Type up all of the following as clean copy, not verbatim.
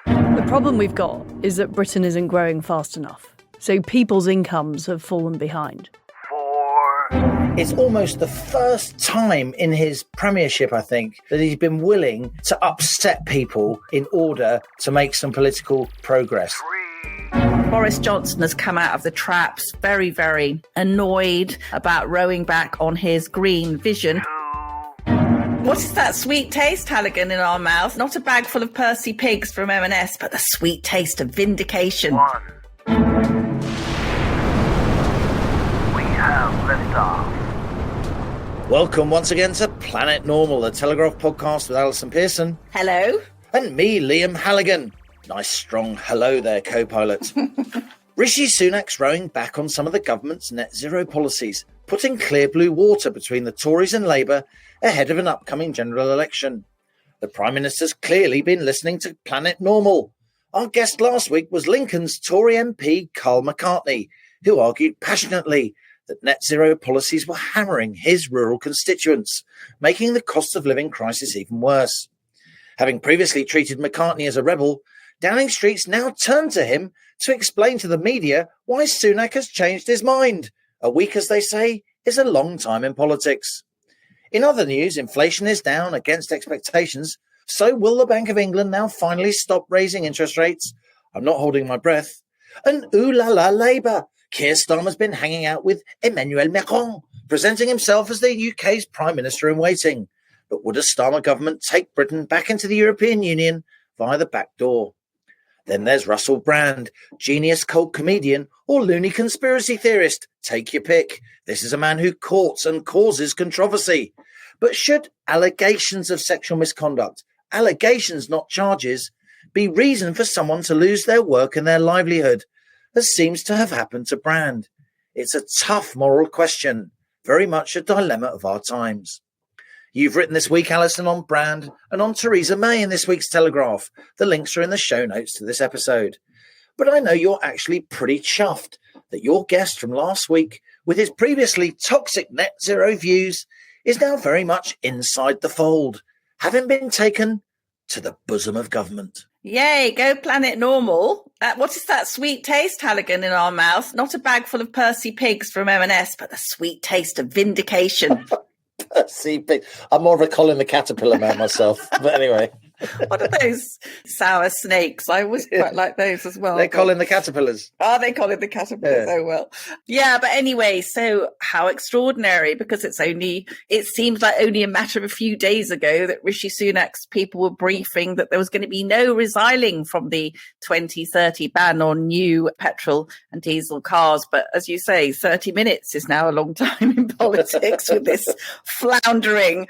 5. The problem we've got is that Britain isn't growing fast enough, so people's incomes have fallen behind. 4. It's almost the first time in his premiership, I think, that he's been willing to upset people in order to make some political progress. 3. Boris Johnson has come out of the traps very, very annoyed about rowing back on his green vision. 2. What is that sweet taste, Halligan, in our mouth? Not a bag full of Percy pigs from M&S, but the sweet taste of vindication. 1. We have liftoff. Welcome once again to Planet Normal, the Telegraph podcast with Alison Pearson. Hello. And me, Liam Halligan. Nice strong hello there, co-pilot. Rishi Sunak's rowing back on some of the government's net zero policies, putting clear blue water between the Tories and Labour ahead of an upcoming general election. The Prime Minister's clearly been listening to Planet Normal. Our guest last week was Lincoln's Tory MP Karl McCartney, who argued passionately that net zero policies were hammering his rural constituents, making the cost of living crisis even worse. Having previously treated McCartney as a rebel, Downing Street's now turned to him to explain to the media why Sunak has changed his mind. A week, as they say, is a long time in politics. In other news, inflation is down against expectations. So will the Bank of England now finally stop raising interest rates? I'm not holding my breath. And ooh la la Labour. Keir Starmer's been hanging out with Emmanuel Macron, presenting himself as the UK's Prime Minister in waiting. But would a Starmer government take Britain back into the European Union via the back door? Then there's Russell Brand, genius cult comedian or loony conspiracy theorist. Take your pick. This is a man who courts and causes controversy. But should allegations of sexual misconduct, allegations not charges, be reason for someone to lose their work and their livelihood, as seems to have happened to Brand? It's a tough moral question, very much a dilemma of our times. You've written this week, Alison, on Brand and on Theresa May in this week's Telegraph. The links are in the show notes to this episode. But I know you're actually pretty chuffed that your guest from last week, with his previously toxic net zero views, is now very much inside the fold, having been taken to the bosom of government. Yay, go Planet Normal. What is that sweet taste, Halligan, in our mouth? Not a bag full of Percy pigs from M&S, but the sweet taste of vindication. See, I'm more of a Colin the Caterpillar man myself. But anyway. What are those sour snakes? I always quite like those as well. They're Colin the Caterpillars. Oh, they call it the caterpillars. Yeah. Oh, well. Yeah, but anyway, so how extraordinary, because it seems like only a matter of a few days ago that Rishi Sunak's people were briefing that there was going to be no resiling from the 2030 ban on new petrol and diesel cars. But as you say, 30 minutes is now a long time in politics with this floundering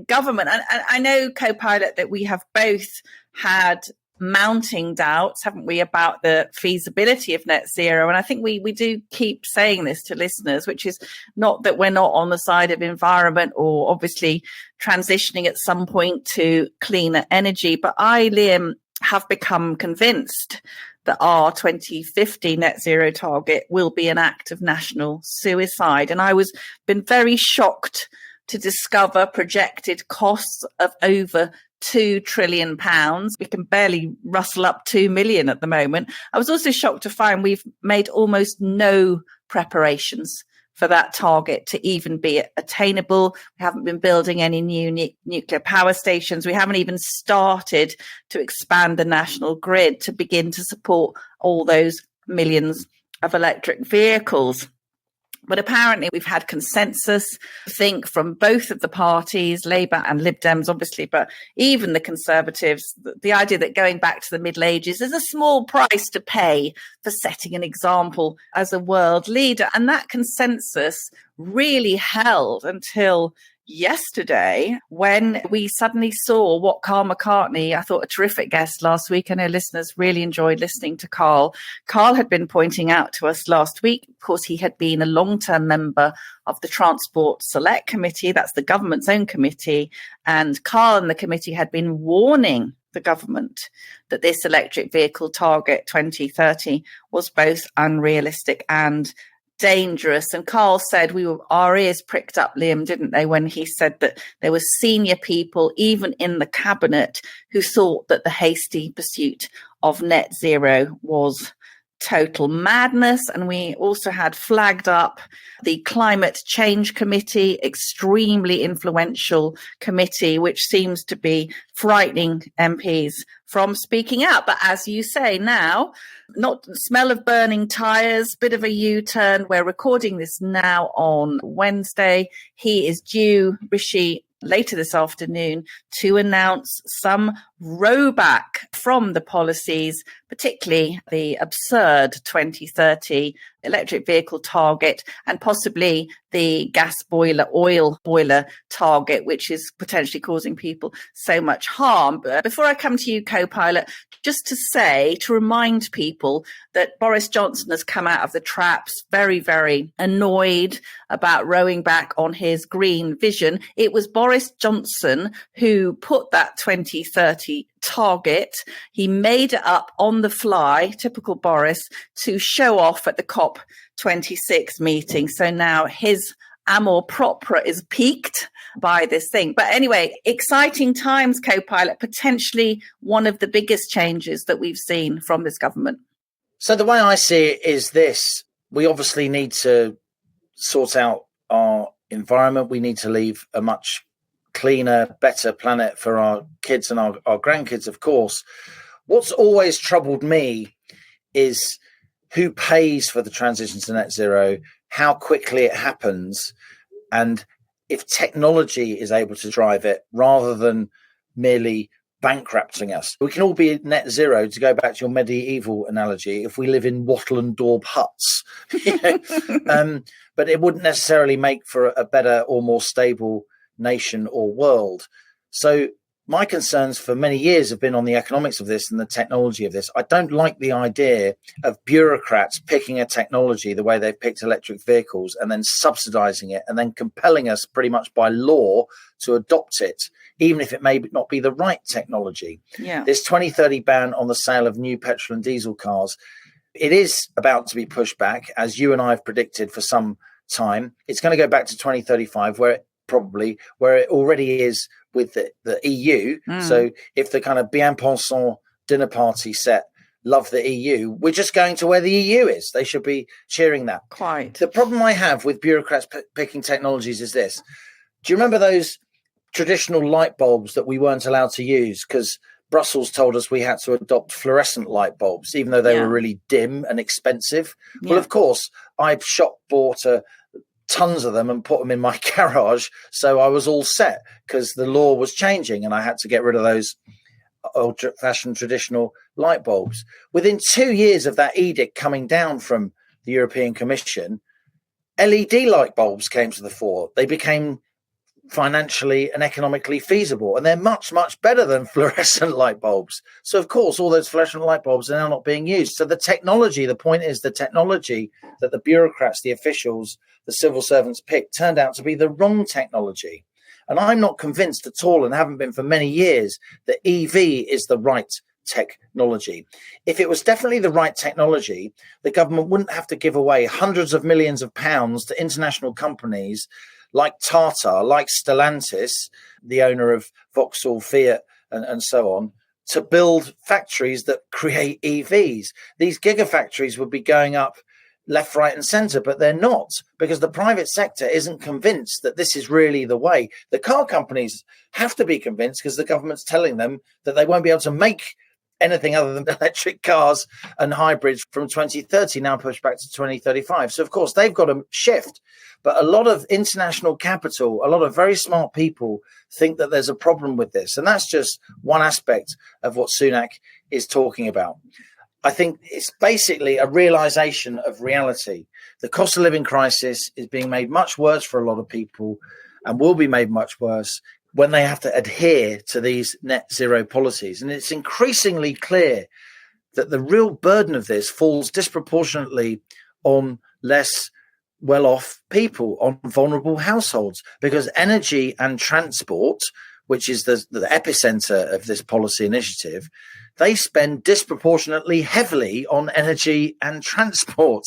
government. And I know, co-pilot, that we have both had mounting doubts, haven't we, about the feasibility of net zero? And I think we do keep saying this to listeners, which is not that we're not on the side of environment or obviously transitioning at some point to cleaner energy. But I, Liam, have become convinced that our 2050 net zero target will be an act of national suicide. And I was been very shocked to discover projected costs of over £2 trillion. We can barely rustle up 2 million at the moment. I was also shocked to find we've made almost no preparations for that target to even be attainable. We haven't been building any new nuclear power stations. We haven't even started to expand the national grid to begin to support all those millions of electric vehicles. But apparently we've had consensus, I think, from both of the parties, Labour and Lib Dems, obviously, but even the Conservatives, the idea that going back to the Middle Ages is a small price to pay for setting an example as a world leader. And that consensus really held until yesterday, when we suddenly saw what Karl McCartney, I thought a terrific guest last week. I know listeners really enjoyed listening to Karl. Karl had been pointing out to us last week, of course, he had been a long-term member of the Transport Select Committee, that's the government's own committee, and Karl and the committee had been warning the government that this electric vehicle target 2030 was both unrealistic and dangerous. And Carl said our ears pricked up, Liam, didn't they, when he said that there were senior people, even in the cabinet, who thought that the hasty pursuit of net zero was total madness. And we also had flagged up the Climate Change Committee, extremely influential committee, which seems to be frightening MPs from speaking out. But as you say now, not smell of burning tyres, bit of a U-turn. We're recording this now on Wednesday. He is due, Rishi, later this afternoon to announce some rowback from the policies, particularly the absurd 2030 electric vehicle target and possibly the gas boiler, oil boiler target, which is potentially causing people so much harm. But before I come to you, co-pilot, just to remind people that Boris Johnson has come out of the traps very, very annoyed about rowing back on his green vision. It was Boris Johnson who put that 2030 target. He made it up on the fly, typical Boris, to show off at the COP26 meeting. So now his amour propre is piqued by this thing. But anyway, exciting times, co-pilot, potentially one of the biggest changes that we've seen from this government. So the way I see it is this: we obviously need to sort out our environment. We need to leave a much cleaner, better planet for our kids and our grandkids, of course. What's always troubled me is who pays for the transition to net zero, how quickly it happens, and if technology is able to drive it rather than merely bankrupting us. We can all be net zero, to go back to your medieval analogy, if we live in wattle and daub huts. But it wouldn't necessarily make for a better or more stable nation or world. So my concerns for many years have been on the economics of this and the technology of this. I don't like the idea of bureaucrats picking a technology the way they've picked electric vehicles and then subsidizing it and then compelling us pretty much by law to adopt it, even if it may not be the right technology. Yeah. This 2030 ban on the sale of new petrol and diesel cars, it is about to be pushed back, as you and I have predicted for some time. It's going to go back to 2035, where it already is with the EU. So if the kind of bien pensant dinner party set love the EU, we're just going to where the EU is. They should be cheering that. Quite. The problem I have with bureaucrats picking technologies is this. Do you remember those traditional light bulbs that we weren't allowed to use because Brussels told us we had to adopt fluorescent light bulbs, even though they were really dim and expensive? Well, of course, I bought tons of them and put them in my garage, so I was all set because the law was changing and I had to get rid of those old-fashioned traditional light bulbs. Within 2 years of that edict coming down from the European Commission, LED light bulbs came to the fore. They became financially and economically feasible, and they're much, much better than fluorescent light bulbs. So, of course, all those fluorescent light bulbs are now not being used. So the point is the technology that the bureaucrats, the officials, the civil servants picked turned out to be the wrong technology. And I'm not convinced at all, and haven't been for many years, that EV is the right technology. If it was definitely the right technology, the government wouldn't have to give away hundreds of millions of pounds to international companies like Tata, like Stellantis, the owner of Vauxhall, Fiat, and so on, to build factories that create EVs. These gigafactories would be going up left, right, and centre, but they're not, because the private sector isn't convinced that this is really the way. The car companies have to be convinced because the government's telling them that they won't be able to make anything other than electric cars and hybrids from 2030, now pushed back to 2035. So, of course, they've got to shift. But a lot of international capital, a lot of very smart people think that there's a problem with this. And that's just one aspect of what Sunak is talking about. I think it's basically a realization of reality. The cost of living crisis is being made much worse for a lot of people and will be made much worse when they have to adhere to these net zero policies. And it's increasingly clear that the real burden of this falls disproportionately on less well-off people, on vulnerable households, because energy and transport, which is the epicenter of this policy initiative, they spend disproportionately heavily on energy and transport.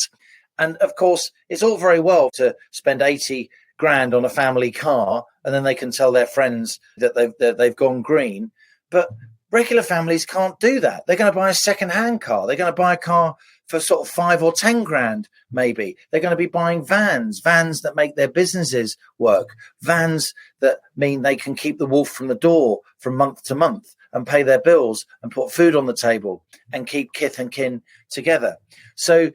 And of course, it's all very well to spend 80 grand on a family car and then they can tell their friends that they've gone green. But regular families can't do that. They're going to buy a second-hand car. They're going to buy a car for sort of 5 or 10 grand, maybe. They're going to be buying vans that make their businesses work, vans that mean they can keep the wolf from the door from month to month and pay their bills and put food on the table and keep kith and kin together. So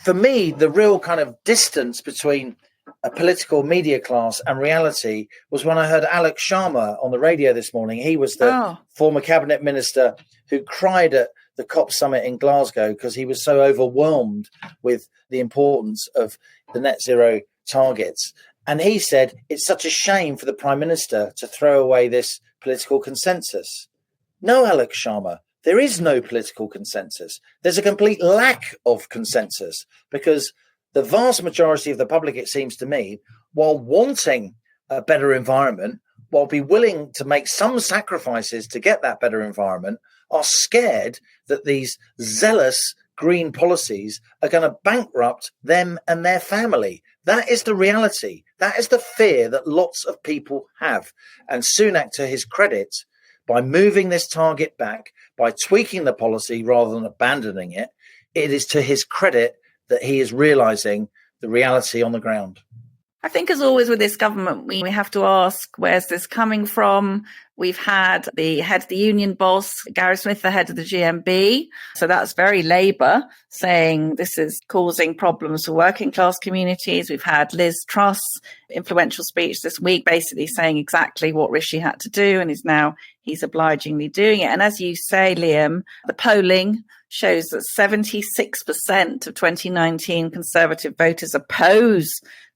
for me, the real kind of distance between a political media class and reality was when I heard Alex Sharma on the radio this morning. He was the former cabinet minister who cried at the COP summit in Glasgow because he was so overwhelmed with the importance of the net zero targets. And he said, it's such a shame for the Prime Minister to throw away this political consensus. No, Alex Sharma, there is no political consensus. There's a complete lack of consensus because the vast majority of the public, it seems to me, while wanting a better environment, while be willing to make some sacrifices to get that better environment, are scared that these zealous green policies are going to bankrupt them and their family. That is the reality. That is the fear that lots of people have. And Sunak, to his credit, by moving this target back, by tweaking the policy rather than abandoning it, it is to his credit that he is realising the reality on the ground. I think, as always with this government, we have to ask, where's this coming from? We've had the head of the union boss, Gary Smith, the head of the GMB. So that's very Labour, saying this is causing problems for working class communities. We've had Liz Truss, influential speech this week, basically saying exactly what Rishi had to do, and he's obligingly doing it. And as you say, Liam, the polling shows that 76% of 2019 Conservative voters oppose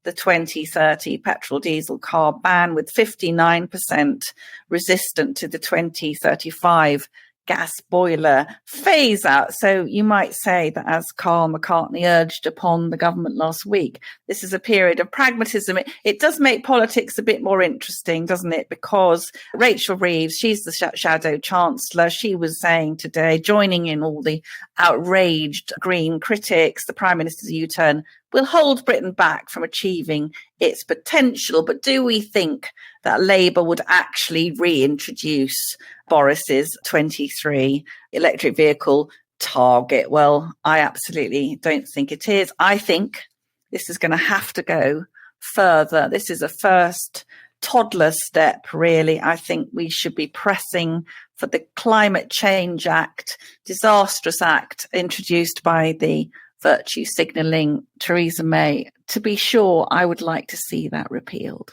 the 2030 petrol diesel car ban, with 59% resistant to the 2035 gas boiler phase out. So you might say that, as Carl McCartney urged upon the government last week, this is a period of pragmatism. It does make politics a bit more interesting, doesn't it? Because Rachel Reeves, she's the shadow chancellor. She was saying today, joining in all the outraged Green critics, the Prime Minister's U-turn will hold Britain back from achieving its potential. But do we think that Labour would actually reintroduce Boris's 23 electric vehicle target? Well, I absolutely don't think it is. I think this is going to have to go further. This is a first toddler step, really. I think we should be pressing for the Climate Change Act, disastrous act introduced by the virtue signalling Theresa May. To be sure, I would like to see that repealed.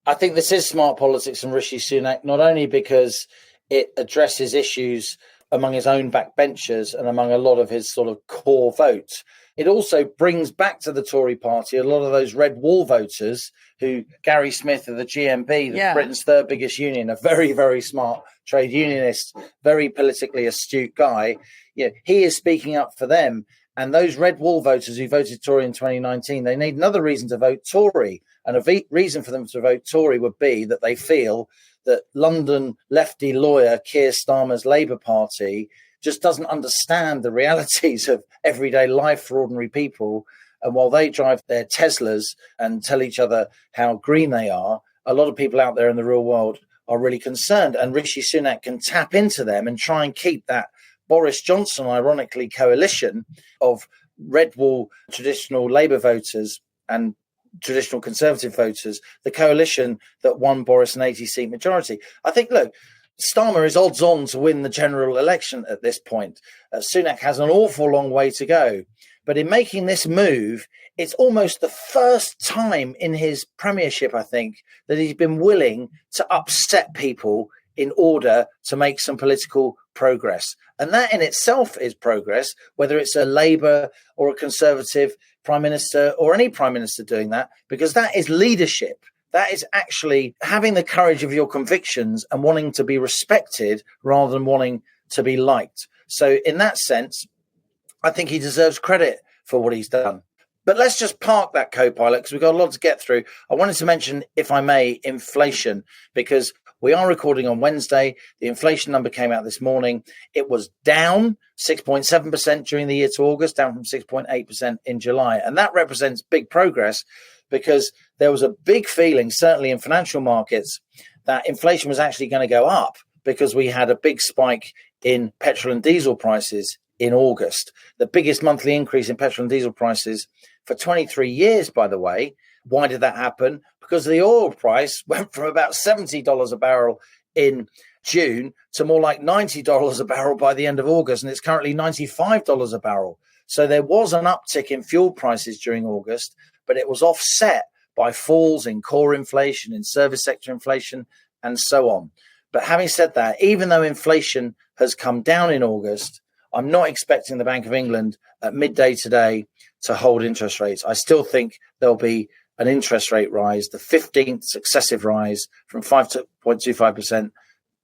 I think this is smart politics from Rishi Sunak, not only because it addresses issues among his own backbenchers and among a lot of his sort of core vote. It also brings back to the Tory Party a lot of those red wall voters who Gary Smith of the GMB, Britain's third biggest union, a very, very smart trade unionist, very politically astute guy. He is speaking up for them. And those red wall voters who voted Tory in 2019, they need another reason to vote Tory. And a reason for them to vote Tory would be that they feel that London lefty lawyer Keir Starmer's Labour Party just doesn't understand the realities of everyday life for ordinary people. And while they drive their Teslas and tell each other how green they are, a lot of people out there in the real world are really concerned. And Rishi Sunak can tap into them and try and keep that Boris Johnson, ironically, coalition of red wall traditional Labour voters and traditional Conservative voters, the coalition that won Boris an 80-seat majority. I think, look, Starmer is odds on to win the general election at this point. Sunak has an awful long way to go. But in making this move, it's almost the first time in his premiership, I think, that he's been willing to upset people in order to make some political progress. And that in itself is progress, whether it's a Labour or a Conservative Prime Minister or any Prime Minister doing that, because that is leadership. That is actually having the courage of your convictions and wanting to be respected rather than wanting to be liked. So in that sense, I think he deserves credit for what he's done. But let's just park that co-pilot because we've got a lot to get through. I wanted to mention, if I may, inflation, because We are recording on Wednesday. The inflation number came out this morning. It was down 6.7% during the year to August, down from 6.8% in July. And that represents big progress because there was a big feeling, certainly in financial markets, that inflation was actually going to go up because we had a big spike in petrol and diesel prices in August. The biggest monthly increase in petrol and diesel prices for 23 years, by the way. Why did that happen? Because the oil price went from about $70 a barrel in June to more like $90 a barrel by the end of August, and it's currently $95 a barrel. So there was an uptick in fuel prices during August, but it was offset by falls in core inflation, in service sector inflation, and so on. But having said that, even though inflation has come down in August, I'm not expecting the Bank of England at midday today to hold interest rates. I still think there'll be an interest rate rise, the 15th successive rise from 5.25%,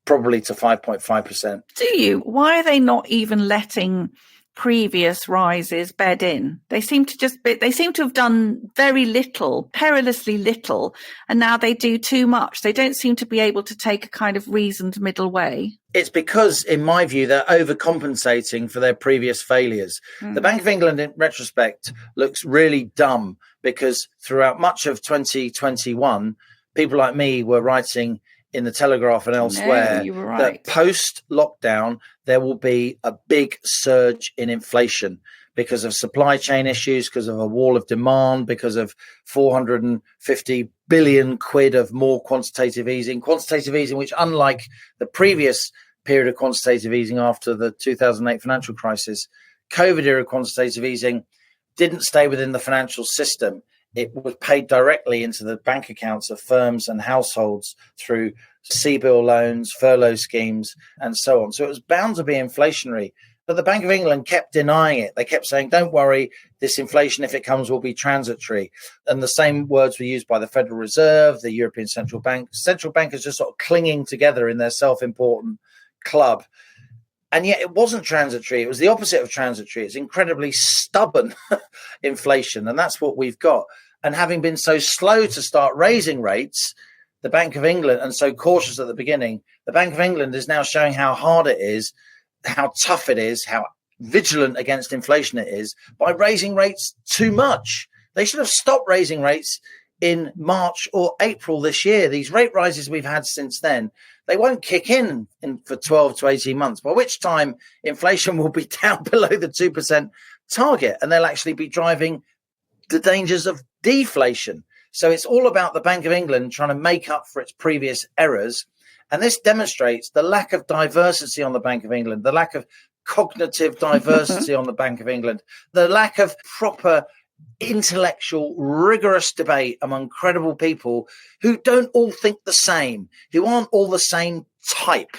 probably to 5.5%. Do you? Why are they not even letting previous rises bed in? They seem to have done very little, perilously little, and now they do too much. They don't seem to be able to take a kind of reasoned middle way. It's because, in my view, they're overcompensating for their previous failures. The Bank of England, in retrospect, looks really dumb because throughout much of 2021, people like me were writing in the Telegraph and elsewhere that post-lockdown, there will be a big surge in inflation because of supply chain issues, because of a wall of demand, because of 450 billion quid of more quantitative easing, which, unlike the previous period of quantitative easing after the 2008 financial crisis, COVID-era quantitative easing didn't stay within the financial system. It was paid directly into the bank accounts of firms and households through C-bill loans, furlough schemes, and so on. So it was bound to be inflationary. But the Bank of England kept denying it. They kept saying, don't worry, this inflation, if it comes, will be transitory. And the same words were used by the Federal Reserve, the European Central Bank. Central bankers just sort of clinging together in their self-important club. And yet it wasn't transitory. It was the opposite of transitory. It's incredibly stubborn inflation. And that's what we've got. And having been so slow to start raising rates, the Bank of England, and so cautious at the beginning, the Bank of England is now showing how hard it is, how tough it is, how vigilant against inflation it is by raising rates too much. They should have stopped raising rates in March or April this year. These rate rises we've had since then, they won't kick in for 12 to 18 months, by which time inflation will be down below the 2% target, and they'll actually be driving the dangers of deflation. So it's all about the Bank of England trying to make up for its previous errors. And this demonstrates the lack of diversity on the Bank of England, the lack of cognitive diversity on the Bank of England, the lack of proper intellectual, rigorous debate among credible people who don't all think the same, who aren't all the same type.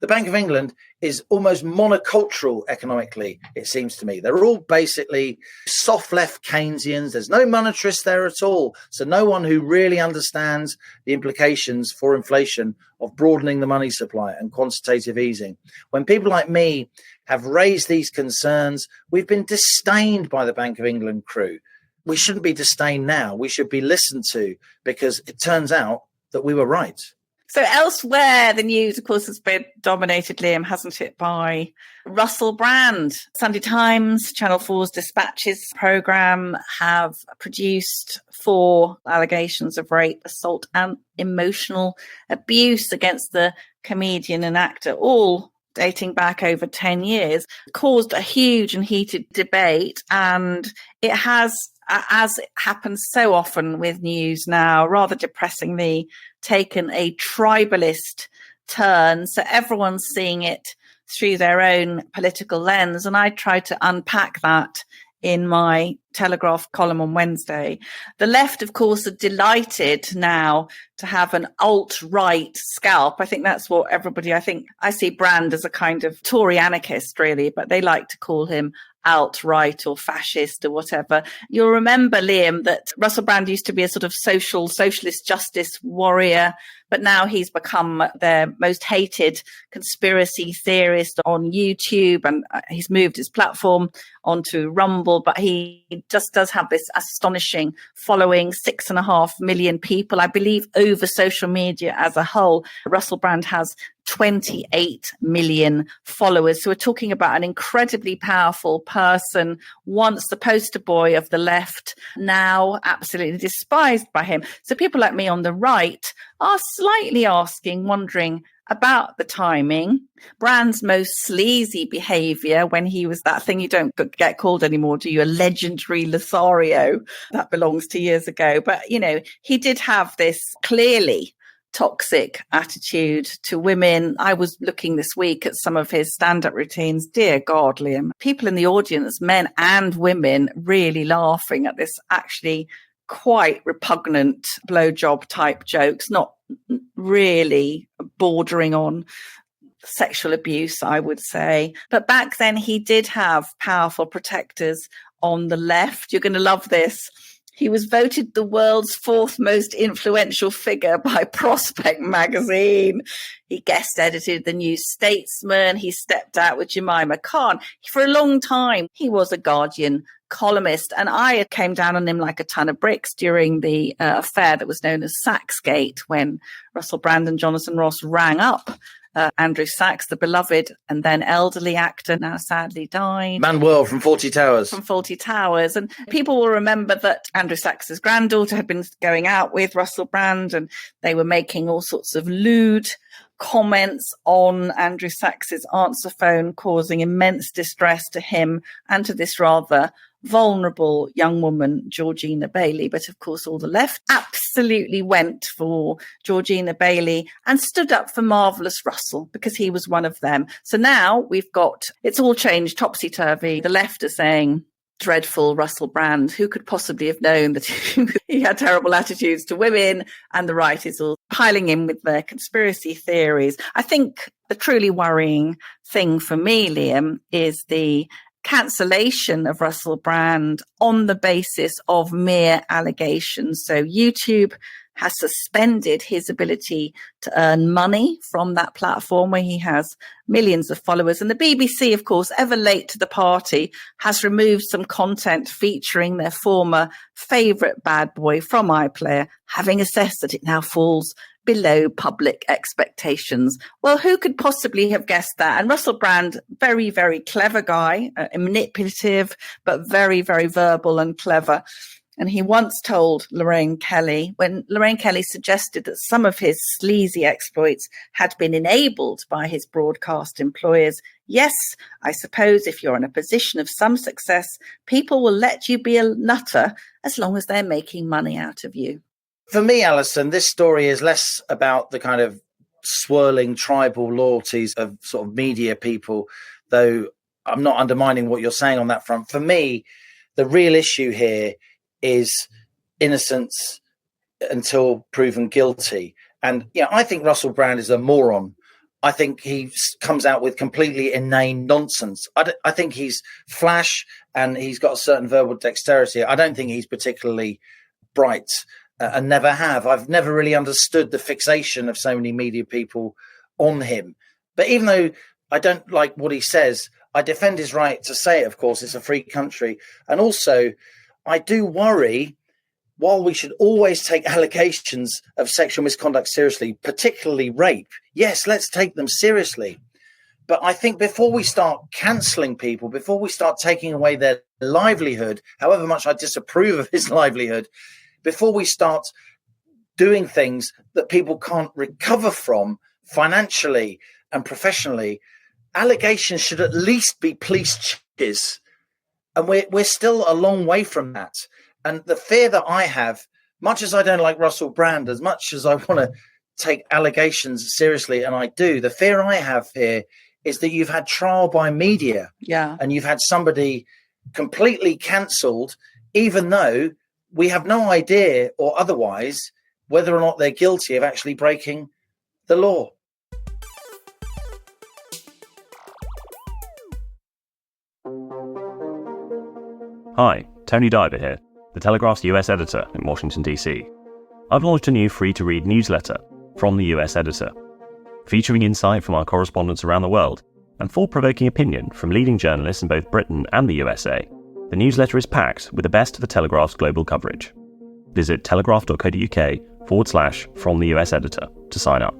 The Bank of England is almost monocultural economically, it seems to me. They're all basically soft left Keynesians. There's no monetarists there at all. So no one who really understands the implications for inflation of broadening the money supply and quantitative easing. When people like me have raised these concerns, we've been disdained by the Bank of England crew. We shouldn't be disdained now. We should be listened to, because it turns out that we were right. So elsewhere, the news, of course, has been dominated, Liam, hasn't it, by Russell Brand. Sunday Times, Channel 4's Dispatches programme have produced 4 allegations of rape, assault and emotional abuse against the comedian and actor, all dating back over 10 years, caused a huge and heated debate. And it has, as happens so often with news now, rather depressingly, taken a tribalist turn. So everyone's seeing it through their own political lens. And I tried to unpack that in my Telegraph column on Wednesday. The left, of course, are delighted now to have an alt-right scalp. I think that's what everybody, I think I see Brand as a kind of Tory anarchist, really, but they like to call him alt-right or fascist or whatever. You'll remember, Liam, that Russell Brand used to be a sort of socialist justice warrior, but now he's become their most hated conspiracy theorist on YouTube, and he's moved his platform onto Rumble, but he he just does have this astonishing following, 6.5 million people, I believe, over social media as a whole. Russell Brand has 28 million followers. So we're talking about an incredibly powerful person, once the poster boy of the left, now absolutely despised by him. So people like me on the right are slightly wondering about the timing. Brand's most sleazy behaviour when he was that thing you don't get called anymore, do you? A legendary Lothario. That belongs to years ago. But, he did have this clearly toxic attitude to women. I was looking this week at some of his stand-up routines. Dear God, Liam, people in the audience, men and women, really laughing at this actually quite repugnant blowjob type jokes, not really bordering on sexual abuse, I would say. But back then he did have powerful protectors on the left. You're going to love this. He was voted the world's 4th most influential figure by Prospect magazine. He guest edited The New Statesman. He stepped out with Jemima Khan. For a long time, he was a Guardian columnist, and I came down on him like a ton of bricks during the affair that was known as Saxgate, when Russell Brand and Jonathan Ross rang up Andrew Sachs, the beloved and then elderly actor, now sadly died. Manuel from Fawlty Towers. And people will remember that Andrew Sachs's granddaughter had been going out with Russell Brand, and they were making all sorts of lewd comments on Andrew Sachs's answer phone, causing immense distress to him and to this rather vulnerable young woman, Georgina Bailey. But of course, all the left absolutely went for Georgina Bailey and stood up for Marvellous Russell, because he was one of them. So now it's all changed topsy-turvy. The left are saying, dreadful Russell Brand, who could possibly have known that he had terrible attitudes to women? And the right is all piling in with their conspiracy theories. I think the truly worrying thing for me, Liam, is the cancellation of Russell Brand on the basis of mere allegations. So YouTube has suspended his ability to earn money from that platform where he has millions of followers. And the BBC, of course, ever late to the party, has removed some content featuring their former favourite bad boy from iPlayer, having assessed that it now falls below public expectations. Well, who could possibly have guessed that? And Russell Brand, very, very clever guy, manipulative, but very, very verbal and clever. And he once told Lorraine Kelly, when Lorraine Kelly suggested that some of his sleazy exploits had been enabled by his broadcast employers, yes, I suppose if you're in a position of some success, people will let you be a nutter as long as they're making money out of you. For me, Alison, this story is less about the kind of swirling tribal loyalties of sort of media people, though I'm not undermining what you're saying on that front. For me, the real issue here is innocence until proven guilty. And I think Russell Brand is a moron. I think he comes out with completely inane nonsense. I think he's flash and he's got a certain verbal dexterity. I don't think he's particularly bright. And never have. I've never really understood the fixation of so many media people on him. But even though I don't like what he says, I defend his right to say it, of course. It's a free country. And also, I do worry, while we should always take allegations of sexual misconduct seriously, particularly rape, yes, let's take them seriously. But I think before we start cancelling people, before we start taking away their livelihood, however much I disapprove of his livelihood, before we start doing things that people can't recover from financially and professionally, allegations should at least be police checkers. And we're still a long way from that. And the fear that I have, much as I don't like Russell Brand, as much as I want to take allegations seriously, and I do, the fear I have here is that you've had trial by media. Yeah. And you've had somebody completely cancelled, even though we have no idea or otherwise whether or not they're guilty of actually breaking the law. Hi, Tony Diver here, the Telegraph's US editor in Washington, D.C. I've launched a new free-to-read newsletter from the US editor, featuring insight from our correspondents around the world and thought-provoking opinion from leading journalists in both Britain and the USA, The newsletter is packed with the best of the Telegraph's global coverage. Visit telegraph.co.uk/from the US editor to sign up.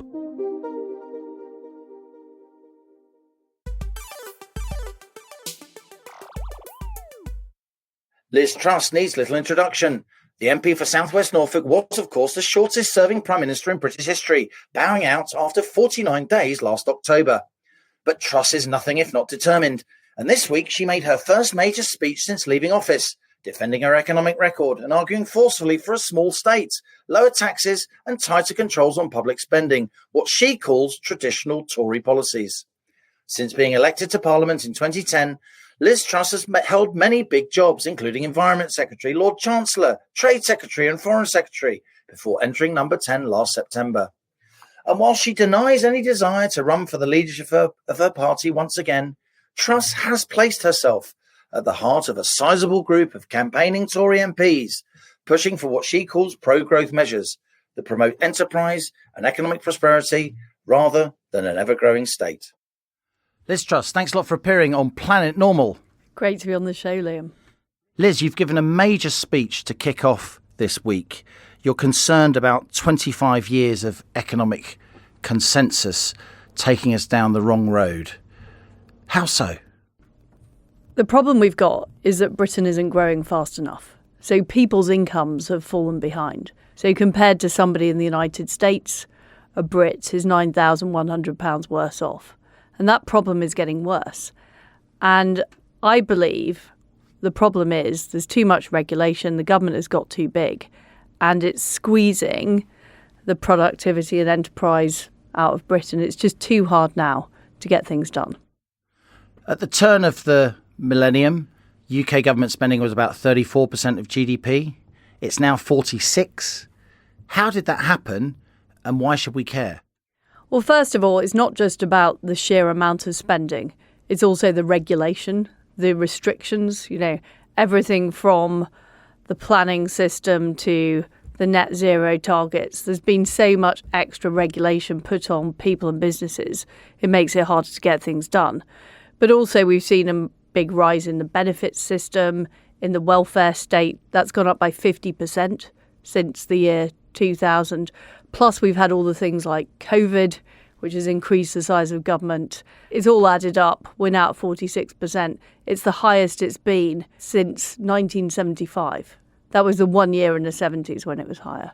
Liz Truss needs little introduction. The MP for South West Norfolk was, of course, the shortest-serving Prime Minister in British history, bowing out after 49 days last October. But Truss is nothing if not determined, and this week she made her first major speech since leaving office, defending her economic record and arguing forcefully for a small state, lower taxes and tighter controls on public spending, what she calls traditional Tory policies. Since being elected to Parliament in 2010, Liz Truss has held many big jobs, including Environment Secretary, Lord Chancellor, Trade Secretary and Foreign Secretary, before entering number 10 last September. And while she denies any desire to run for the leadership of her party once again, Truss has placed herself at the heart of a sizable group of campaigning Tory MPs, pushing for what she calls pro-growth measures that promote enterprise and economic prosperity rather than an ever-growing state. Liz Truss, thanks a lot for appearing on Planet Normal. Great to be on the show, Liam. Liz, you've given a major speech to kick off this week. You're concerned about 25 years of economic consensus taking us down the wrong road. How so? The problem we've got is that Britain isn't growing fast enough. So people's incomes have fallen behind. So compared to somebody in the United States, a Brit is £9,100 worse off. And that problem is getting worse. And I believe the problem is there's too much regulation, the government has got too big, and it's squeezing the productivity and enterprise out of Britain. It's just too hard now to get things done. At the turn of the millennium, UK government spending was about 34% of GDP. It's now 46%. How did that happen, and why should we care? Well, first of all, it's not just about the sheer amount of spending. It's also the regulation, the restrictions, everything from the planning system to the net zero targets. There's been so much extra regulation put on people and businesses. It makes it harder to get things done. But also we've seen a big rise in the benefits system, in the welfare state. That's gone up by 50% since the year 2000. Plus, we've had all the things like COVID, which has increased the size of government. It's all added up. We're now at 46%. It's the highest it's been since 1975. That was the 1 year in the 70s when it was higher.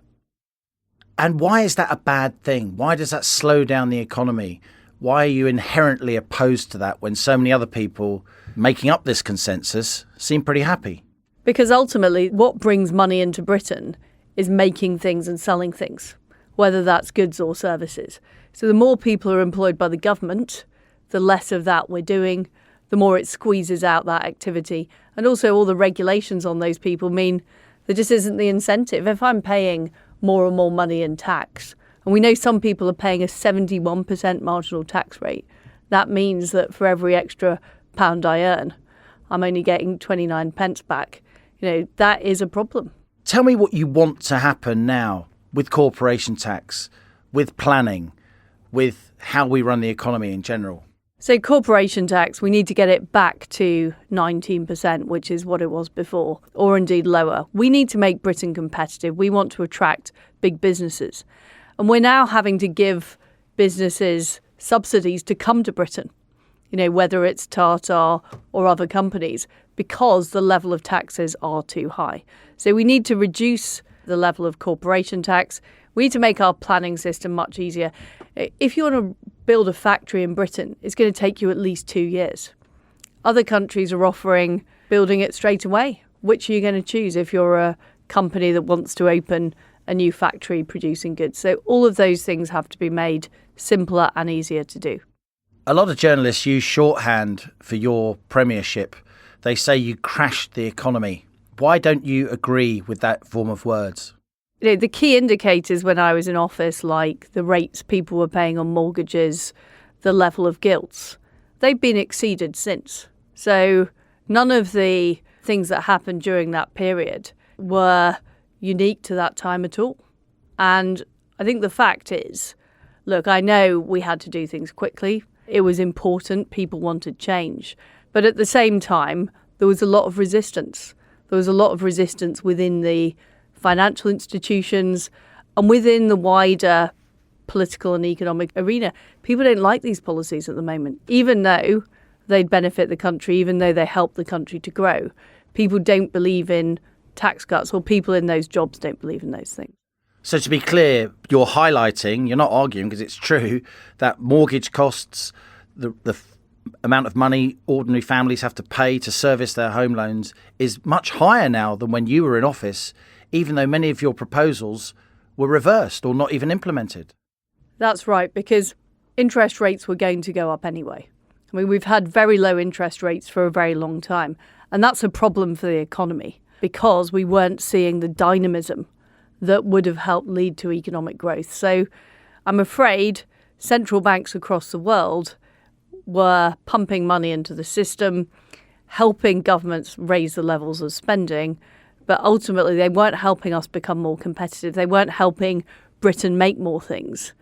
And why is that a bad thing? Why does that slow down the economy? Why are you inherently opposed to that when so many other people making up this consensus seem pretty happy? Because ultimately, what brings money into Britain is making things and selling things, whether that's goods or services. So the more people are employed by the government, the less of that we're doing, the more it squeezes out that activity. And also all the regulations on those people mean there just isn't the incentive. If I'm paying more and more money in tax, and we know some people are paying a 71% marginal tax rate, that means that for every extra pound I earn, I'm only getting 29 pence back. That is a problem. Tell me what you want to happen now with corporation tax, with planning, with how we run the economy in general. So corporation tax, we need to get it back to 19%, which is what it was before, or indeed lower. We need to make Britain competitive. We want to attract big businesses. And we're now having to give businesses subsidies to come to Britain, whether it's Tata or other companies, because the level of taxes are too high. So we need to reduce the level of corporation tax. We need to make our planning system much easier. If you want to build a factory in Britain, it's going to take you at least 2 years. Other countries are offering building it straight away. Which are you going to choose if you're a company that wants to open a new factory producing goods? So all of those things have to be made simpler and easier to do. A lot of journalists use shorthand for your premiership. They say you crashed the economy. Why don't you agree with that form of words? The key indicators when I was in office, like the rates people were paying on mortgages, the level of gilts, they've been exceeded since. So none of the things that happened during that period were unique to that time at all. And I think the fact is, look, I know we had to do things quickly. It was important. People wanted change. But at the same time, there was a lot of resistance. There was a lot of resistance within the financial institutions and within the wider political and economic arena. People don't like these policies at the moment, even though they'd benefit the country, even though they help the country to grow. People don't believe in tax cuts, or people in those jobs don't believe in those things. So to be clear, you're highlighting, you're not arguing because it's true, that mortgage costs, the amount of money ordinary families have to pay to service their home loans is much higher now than when you were in office, even though many of your proposals were reversed or not even implemented. That's right, because interest rates were going to go up anyway. I mean, we've had very low interest rates for a very long time, and that's a problem for the economy because we weren't seeing the dynamism that would have helped lead to economic growth. So I'm afraid central banks across the world were pumping money into the system, helping governments raise the levels of spending, but ultimately they weren't helping us become more competitive. They weren't helping Britain make more things.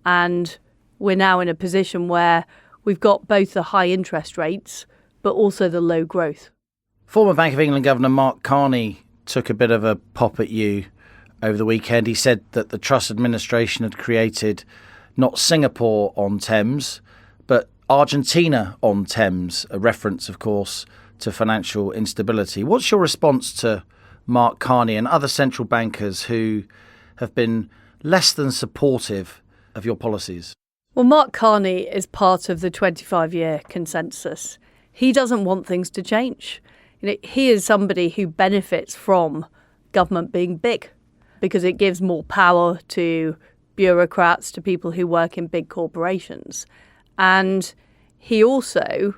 And we're now in a position where we've got both the high interest rates, but also the low growth. Former Bank of England Governor Mark Carney took a bit of a pop at you over the weekend. He said that the Truss administration had created not Singapore on Thames, but Argentina on Thames, a reference, of course, to financial instability. What's your response to Mark Carney and other central bankers who have been less than supportive of your policies? Well, Mark Carney is part of the 25-year consensus. He doesn't want things to change. He is somebody who benefits from government being big because it gives more power to bureaucrats, to people who work in big corporations. And he also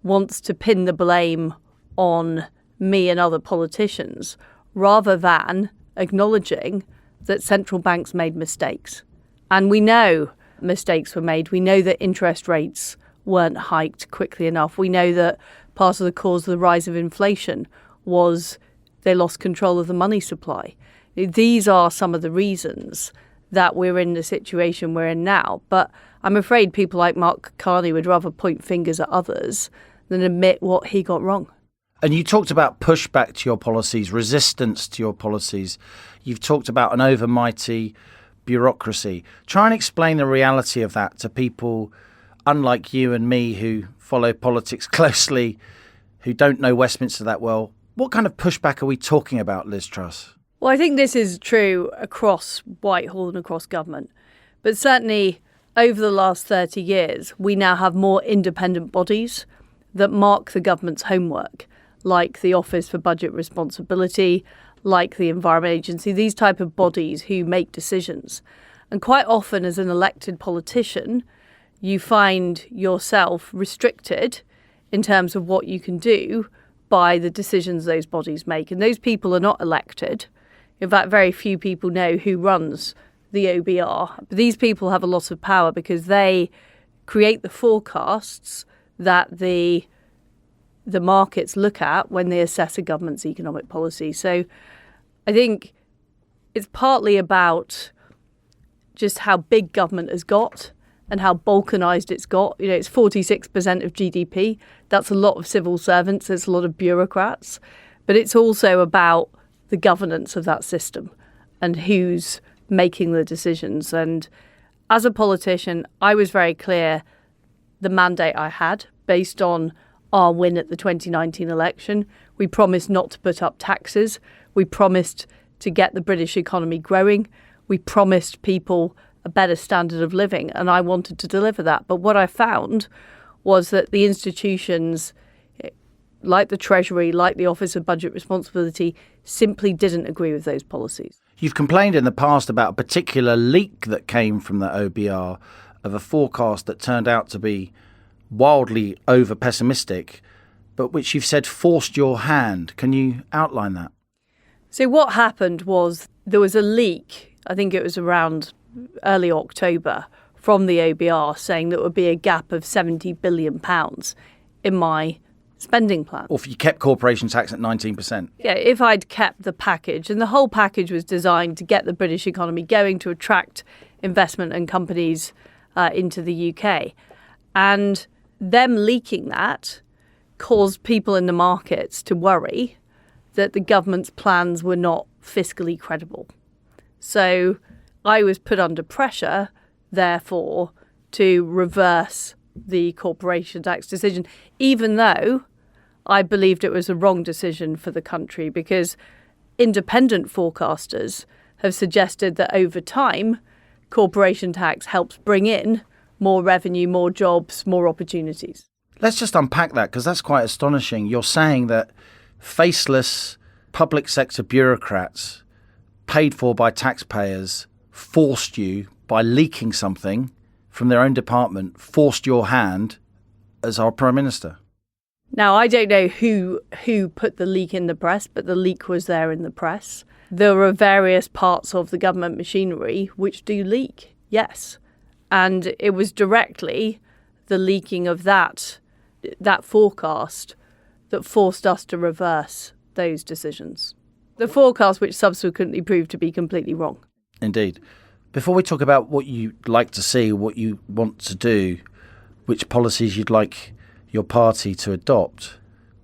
wants to pin the blame on me and other politicians rather than acknowledging that central banks made mistakes. And we know mistakes were made. We know that interest rates weren't hiked quickly enough. We know that part of the cause of the rise of inflation was they lost control of the money supply. These are some of the reasons that we're in the situation we're in now. But I'm afraid people like Mark Carney would rather point fingers at others than admit what he got wrong. And you talked about pushback to your policies, resistance to your policies. You've talked about an overmighty bureaucracy. Try and explain the reality of that to people unlike you and me who follow politics closely, who don't know Westminster that well. What kind of pushback are we talking about, Liz Truss? Well, I think this is true across Whitehall and across government. But certainly over the last 30 years, we now have more independent bodies that mark the government's homework, like the Office for Budget Responsibility, like the Environment Agency, these type of bodies who make decisions. And quite often as an elected politician, you find yourself restricted in terms of what you can do by the decisions those bodies make. And those people are not elected. In fact, very few people know who runs the OBR. But these people have a lot of power because they create the forecasts that the markets look at when they assess a government's economic policy. So I think it's partly about just how big government has got and how balkanised it's got. It's 46% of GDP. That's a lot of civil servants. It's a lot of bureaucrats. But it's also about the governance of that system and who's making the decisions. And as a politician, I was very clear the mandate I had based on our win at the 2019 election. We promised not to put up taxes. We promised to get the British economy growing. We promised people a better standard of living, and I wanted to deliver that. But what I found was that the institutions, like the Treasury, like the Office of Budget Responsibility, simply didn't agree with those policies. You've complained in the past about a particular leak that came from the OBR of a forecast that turned out to be wildly over-pessimistic, but which you've said forced your hand. Can you outline that? So what happened was there was a leak, I think it was around early October, from the OBR saying that there would be a gap of £70 billion in my spending plan. Or if you kept corporation tax at 19%. Yeah, if I'd kept the package. And the whole package was designed to get the British economy going, to attract investment and companies into the UK. And them leaking that caused people in the markets to worry that the government's plans were not fiscally credible. So I was put under pressure, therefore, to reverse the corporation tax decision, even though I believed it was a wrong decision for the country, because independent forecasters have suggested that over time, corporation tax helps bring in more revenue, more jobs, more opportunities. Let's just unpack that, because that's quite astonishing. You're saying that faceless public sector bureaucrats paid for by taxpayers forced you, by leaking something from their own department, forced your hand as our Prime Minister. Now, I don't know who put the leak in the press, but the leak was there in the press. There are various parts of the government machinery which do leak, yes. And it was directly the leaking of that forecast that forced us to reverse those decisions. The forecast which subsequently proved to be completely wrong. Indeed. Before we talk about what you'd like to see, what you want to do, which policies you'd like your party to adopt,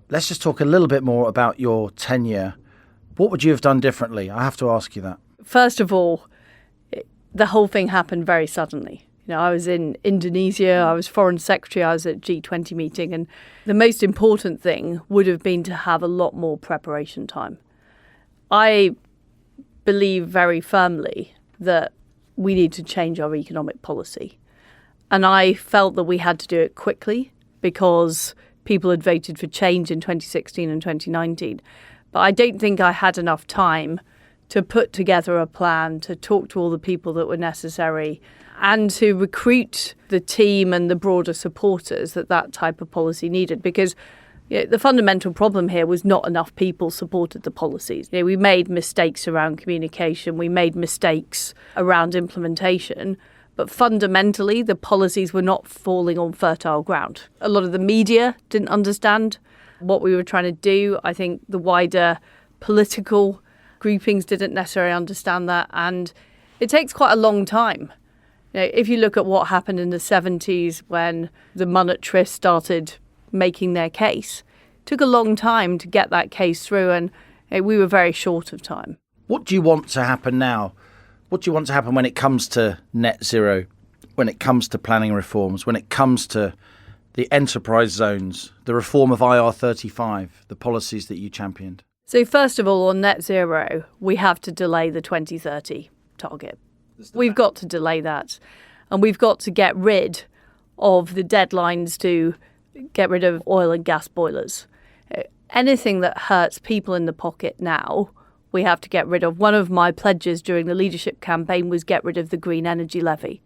let's just talk a little bit more about your tenure. What would you have done differently? I have to ask you that. First of all, the whole thing happened very suddenly. You know, I was in Indonesia, I was Foreign Secretary, I was at G20 meeting, and the most important thing would have been to have a lot more preparation time. I believe very firmly that we need to change our economic policy. And I felt that we had to do it quickly because people had voted for change in 2016 and 2019. But I don't think I had enough time to put together a plan, to talk to all the people that were necessary, and to recruit the team and the broader supporters that type of policy needed. Because the fundamental problem here was not enough people supported the policies. We made mistakes around communication, we made mistakes around implementation, but fundamentally the policies were not falling on fertile ground. A lot of the media didn't understand what we were trying to do. I think the wider political groupings didn't necessarily understand that, and it takes quite a long time. If you look at what happened in the 70s when the monetarists started making their case, it took a long time to get that case through, and we were very short of time. What do you want to happen now? What do you want to happen when it comes to net zero, when it comes to planning reforms, when it comes to the enterprise zones, the reform of IR35, the policies that you championed? So first of all, on net zero, we have to delay the 2030 target. We've got to delay that. And we've got to get rid of the deadlines to get rid of oil and gas boilers. Anything that hurts people in the pocket now, we have to get rid of. One of my pledges during the leadership campaign was get rid of the green energy levy.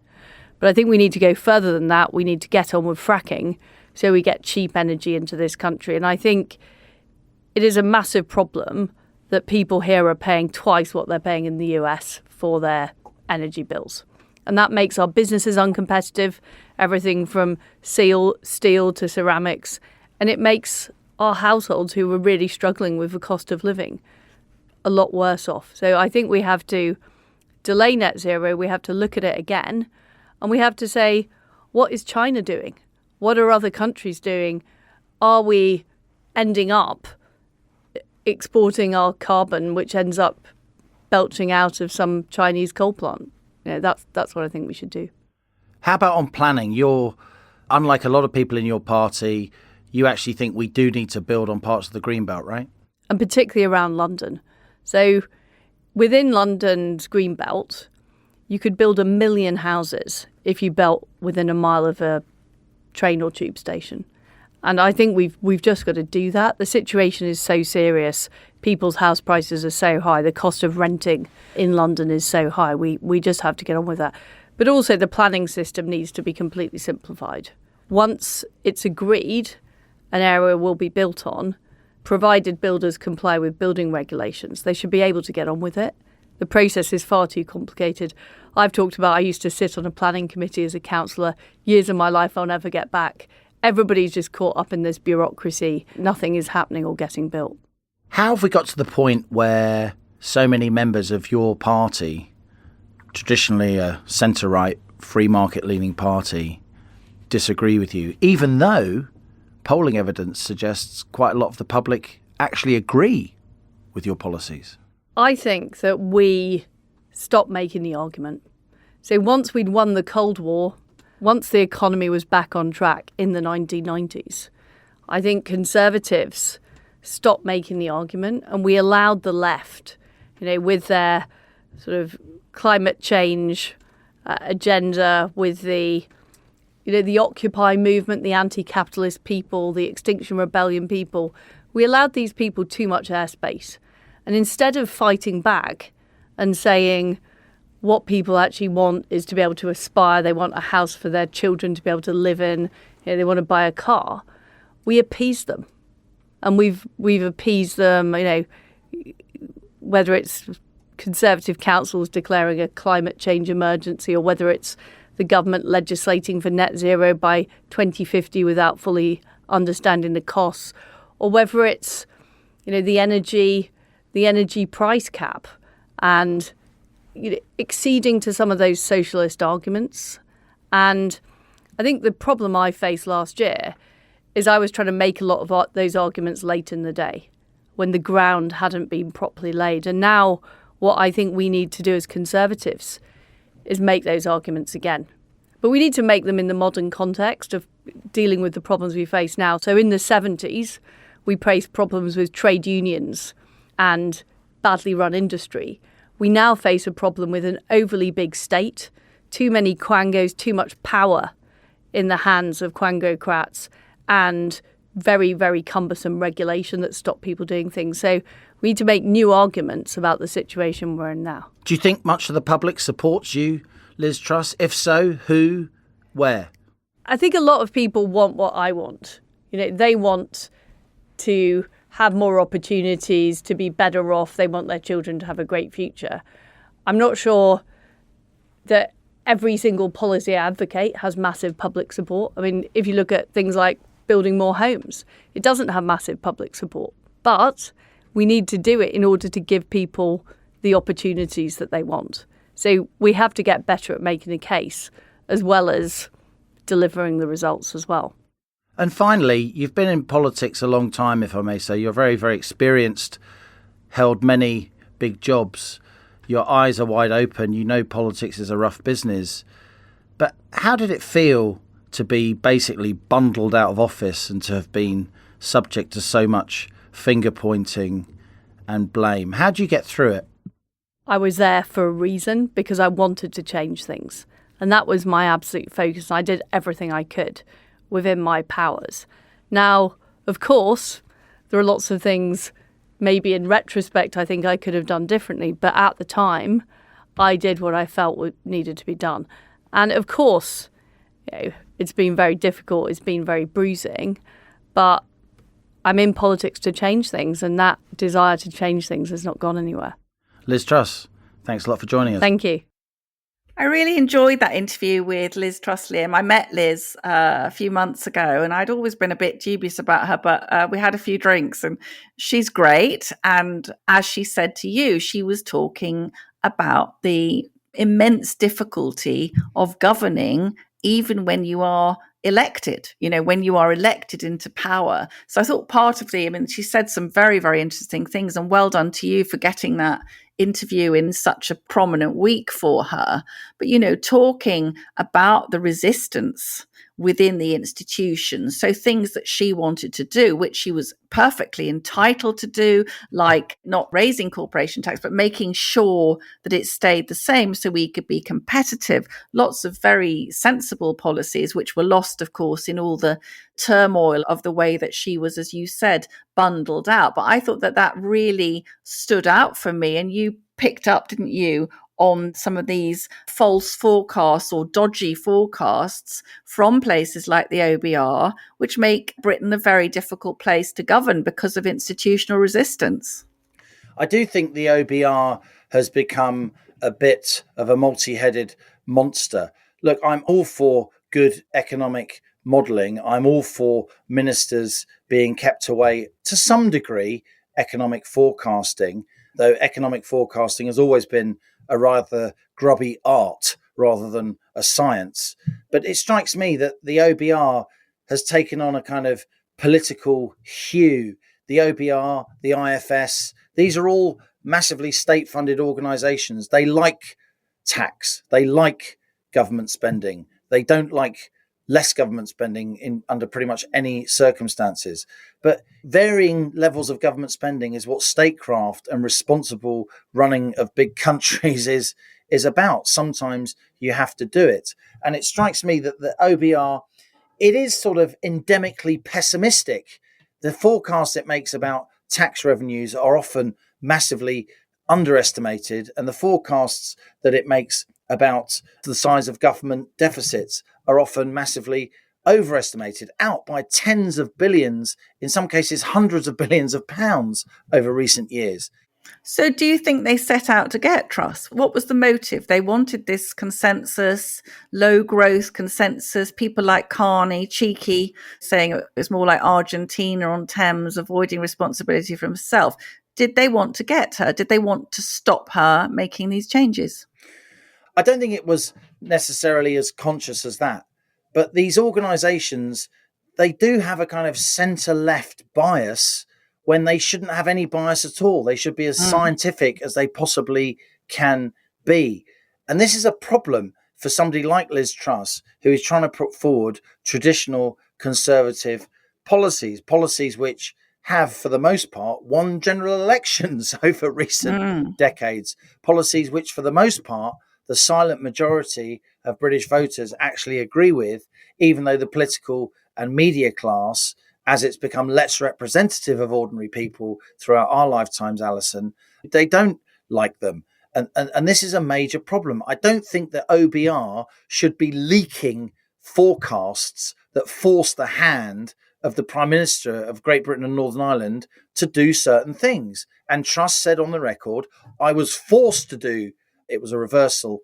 But I think we need to go further than that. We need to get on with fracking so we get cheap energy into this country. And I think it is a massive problem that people here are paying twice what they're paying in the US for their energy bills. And that makes our businesses uncompetitive, everything from steel to ceramics. And it makes our households who are really struggling with the cost of living a lot worse off. So I think we have to delay net zero. We have to look at it again. And we have to say, what is China doing? What are other countries doing? Are we ending up exporting our carbon, which ends up belching out of some Chinese coal plant? That's what I think we should do. How about on planning? You're, unlike a lot of people in your party, you actually think we do need to build on parts of the Greenbelt, right? And particularly around London. So within London's Greenbelt, you could build 1 million houses if you built within a mile of a train or tube station. And I think we've just got to do that. The situation is so serious. People's house prices are so high. The cost of renting in London is so high. We just have to get on with that. But also the planning system needs to be completely simplified. Once it's agreed, an area will be built on, provided builders comply with building regulations. They should be able to get on with it. The process is far too complicated. I've talked about I used to sit on a planning committee as a councillor. Years of my life I'll never get back. Everybody's just caught up in this bureaucracy. Nothing is happening or getting built. How have we got to the point where so many members of your party, traditionally a centre-right, free market-leaning party, disagree with you, even though polling evidence suggests quite a lot of the public actually agree with your policies. I think that we stopped making the argument. So once we'd won the Cold War, once the economy was back on track in the 1990s, I think Conservatives stopped making the argument, and we allowed the left, with their sort of climate change agenda, with the Occupy movement, the anti-capitalist people, the Extinction Rebellion people, we allowed these people too much airspace. And instead of fighting back and saying what people actually want is to be able to aspire, they want a house for their children to be able to live in, they want to buy a car, we appeased them. And we've appeased them, whether it's Conservative councils declaring a climate change emergency, or whether it's the government legislating for net zero by 2050 without fully understanding the costs, or whether it's, the energy price cap and acceding to some of those socialist arguments. And I think the problem I faced last year is I was trying to make a lot of those arguments late in the day when the ground hadn't been properly laid. And now what I think we need to do as Conservatives is make those arguments again. But we need to make them in the modern context of dealing with the problems we face now. So in the 70s, we faced problems with trade unions and badly run industry. We now face a problem with an overly big state, too many quangos, too much power in the hands of quangocrats, and very, very cumbersome regulation that stop people doing things. So we need to make new arguments about the situation we're in now. Do you think much of the public supports you, Liz Truss? If so, who, where? I think a lot of people want what I want. They want to have more opportunities, to be better off. They want their children to have a great future. I'm not sure that every single policy I advocate has massive public support. I mean, if you look at things like building more homes, it doesn't have massive public support. But we need to do it in order to give people the opportunities that they want. So we have to get better at making a case as well as delivering the results as well. And finally, you've been in politics a long time, if I may say. You're very, very experienced, held many big jobs. Your eyes are wide open. You know politics is a rough business. But how did it feel to be basically bundled out of office and to have been subject to so much finger pointing and blame? How do you get through it? I was there for a reason, because I wanted to change things. And that was my absolute focus. I did everything I could within my powers. Now, of course, there are lots of things maybe in retrospect I think I could have done differently. But at the time, I did what I felt needed to be done. And of course, it's been very difficult. It's been very bruising. But I'm in politics to change things, and that desire to change things has not gone anywhere. Liz Truss, thanks a lot for joining us. Thank you. I really enjoyed that interview with Liz Truss, Liam. I met Liz a few months ago, and I'd always been a bit dubious about her, but we had a few drinks, and she's great. And as she said to you, she was talking about the immense difficulty of governing even when you are elected, when you are elected into power. So I thought part of she said some very, very interesting things, and well done to you for getting that interview in such a prominent week for her. But, talking about the resistance within the institutions. So things that she wanted to do, which she was perfectly entitled to do, like not raising corporation tax, but making sure that it stayed the same so we could be competitive. Lots of very sensible policies, which were lost, of course, in all the turmoil of the way that she was, as you said, bundled out. But I thought that really stood out for me. And you picked up, didn't you, on some of these false forecasts or dodgy forecasts from places like the OBR, which make Britain a very difficult place to govern because of institutional resistance. I do think the OBR has become a bit of a multi-headed monster. Look, I'm all for good economic modelling. I'm all for ministers being kept away to some degree, economic forecasting, though economic forecasting has always been a rather grubby art rather than a science. But it strikes me that the OBR has taken on a kind of political hue. The OBR, the IFS, these are all massively state-funded organisations. They like tax. They like government spending. They don't like less government spending under pretty much any circumstances. But varying levels of government spending is what statecraft and responsible running of big countries is about. Sometimes you have to do it. And it strikes me that the OBR, it is sort of endemically pessimistic. The forecasts it makes about tax revenues are often massively underestimated, and the forecasts that it makes about the size of government deficits are often massively overestimated, out by tens of billions, in some cases hundreds of billions of pounds over recent years. So do you think they set out to get Truss? What was the motive? They wanted this consensus, low growth consensus, people like Carney, cheeky, saying it was more like Argentina on Thames, avoiding responsibility for himself. Did they want to get her? Did they want to stop her making these changes? I don't think it was necessarily as conscious as that. But these organisations, they do have a kind of centre-left bias when they shouldn't have any bias at all. They should be as scientific as they possibly can be. And this is a problem for somebody like Liz Truss, who is trying to put forward traditional conservative policies which have, for the most part, won general elections over recent decades, policies which, for the most part, the silent majority of British voters actually agree with, even though the political and media class, as it's become less representative of ordinary people throughout our lifetimes, Alison, they don't like them. And this is a major problem. I don't think that OBR should be leaking forecasts that force the hand of the Prime Minister of Great Britain and Northern Ireland to do certain things. And Truss said on the record, I was forced to do. It was a reversal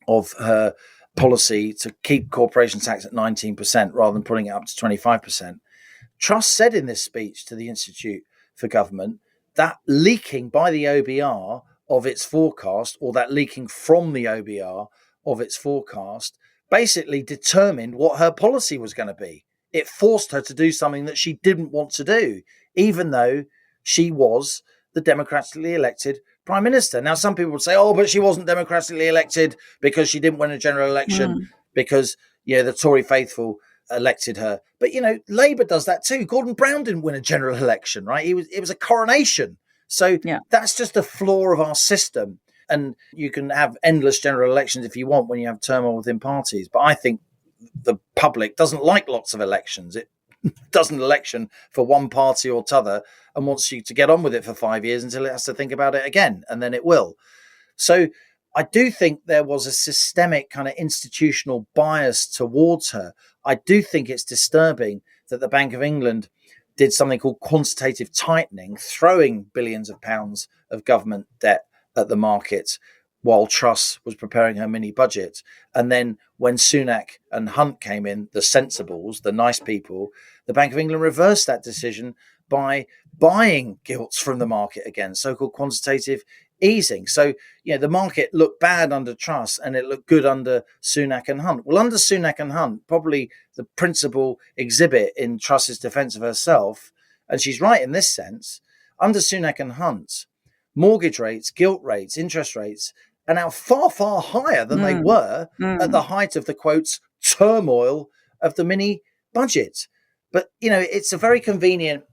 of her policy to keep corporation tax at 19% rather than putting it up to 25%. Truss said in this speech to the Institute for Government that leaking by the OBR of its forecast, or that leaking from the OBR of its forecast, basically determined what her policy was going to be. It forced her to do something that she didn't want to do, even though she was the democratically elected Prime Minister. Now, some people would say, oh, but she wasn't democratically elected because she didn't win a general election because, the Tory faithful elected her. But, Labour does that too. Gordon Brown didn't win a general election, right? It was a coronation. So that's just a flaw of our system. And you can have endless general elections if you want when you have turmoil within parties. But I think the public doesn't like lots of elections. It does an election for one party or t'other and wants you to get on with it for 5 years until it has to think about it again, and then it will. So I do think there was a systemic kind of institutional bias towards her. I do think it's disturbing that the Bank of England did something called quantitative tightening, throwing billions of pounds of government debt at the market while Truss was preparing her mini budget. And then when Sunak and Hunt came in, the sensibles, the nice people, the Bank of England reversed that decision by buying gilts from the market again, so-called quantitative easing. So, the market looked bad under Truss and it looked good under Sunak and Hunt. Well, under Sunak and Hunt, probably the principal exhibit in Truss's defence of herself, and she's right in this sense, under Sunak and Hunt, mortgage rates, gilt rates, interest rates are now far, far higher than they were at the height of the, quotes, turmoil of the mini budget. But, it's a very convenient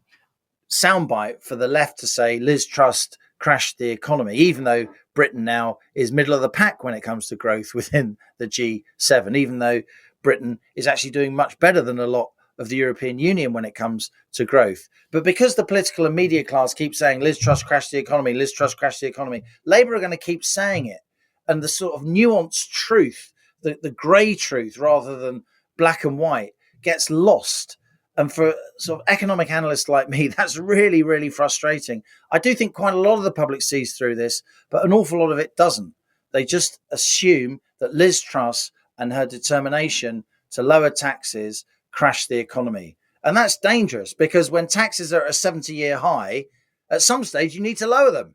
soundbite for the left to say Liz Truss crashed the economy, even though Britain now is middle of the pack when it comes to growth within the G7, even though Britain is actually doing much better than a lot of the European Union when it comes to growth. But because the political and media class keep saying Liz Truss crashed the economy, Liz Truss crashed the economy, Labour are going to keep saying it. And the sort of nuanced truth, the grey truth rather than black and white, gets lost. And for sort of economic analysts like me, that's really, really frustrating. I do think quite a lot of the public sees through this, but an awful lot of it doesn't. They just assume that Liz Truss and her determination to lower taxes crashed the economy. And that's dangerous because when taxes are at a 70-year high, at some stage you need to lower them.